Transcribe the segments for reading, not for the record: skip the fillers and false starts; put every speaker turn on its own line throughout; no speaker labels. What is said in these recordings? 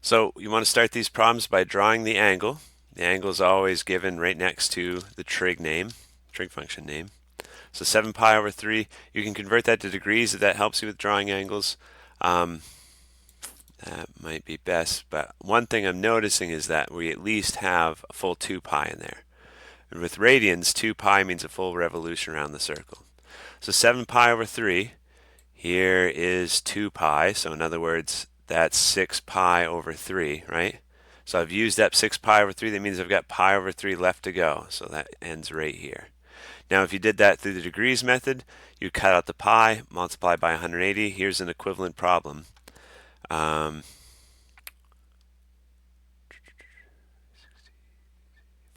So you want to start these problems by drawing the angle. The angle is always given right next to the trig name, trig function name. So 7 pi over 3, you can convert that to degrees if that helps you with drawing angles. Um, that might be best, but one thing I'm noticing is that we at least have a full 2 pi in there. And with radians, 2 pi means a full revolution around the circle. So 7 pi over 3, here is 2 pi, so in other words, that's 6 pi over 3, right? So I've used up 6 pi over 3, that means I've got pi over 3 left to go, so that ends right here. Now if you did that through the degrees method, you cut out the pi, multiply by 180. Here's an equivalent problem.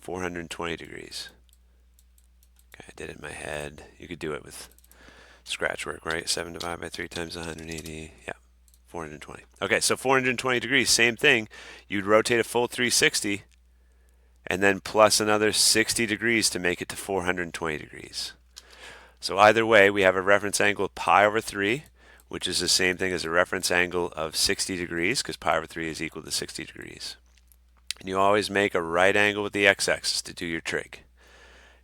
420 degrees. Okay, I did it in my head. You could do it with scratch work, right? 7 divided by 3 times 180. Yeah, 420. Okay, so 420 degrees, same thing. You'd rotate a full 360 and then plus another 60 degrees to make it to 420 degrees. So either way, we have a reference angle of pi over 3, which is the same thing as a reference angle of 60 degrees, because pi over 3 is equal to 60 degrees. And you always make a right angle with the x-axis to do your trig.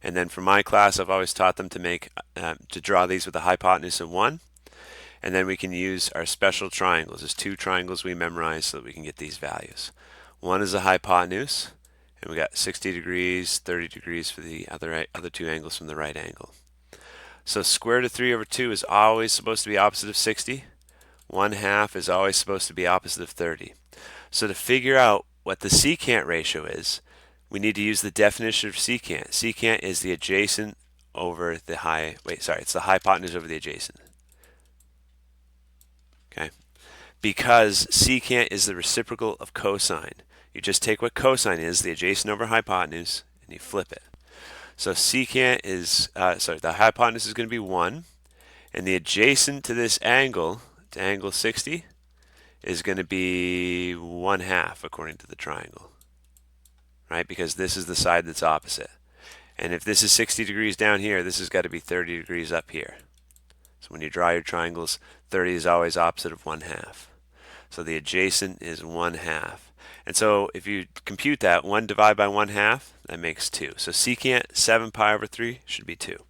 And then for my class, I've always taught them to draw these with a hypotenuse of 1. And then we can use our special triangles. There's 2 triangles we memorize so that we can get these values. One is a hypotenuse, and we got 60 degrees, 30 degrees for the other 2 angles from the right angle. So square root of 3 over 2 is always supposed to be opposite of 60. 1/2 is always supposed to be opposite of 30. So to figure out what the secant ratio is, we need to use the definition of secant. Secant is the adjacent over the it's the hypotenuse over the adjacent. Okay? Because secant is the reciprocal of cosine. You just take what cosine is, the adjacent over hypotenuse, and you flip it. So secant is, the hypotenuse is going to be 1, and the adjacent to this angle, to angle 60, is going to be 1/2 according to the triangle, right? Because this is the side that's opposite. And if this is 60 degrees down here, this has got to be 30 degrees up here. So when you draw your triangles, 30 is always opposite of 1/2. So the adjacent is 1/2. And so if you compute that, 1 divided by 1/2, that makes 2. So secant 7 pi over 3 should be 2.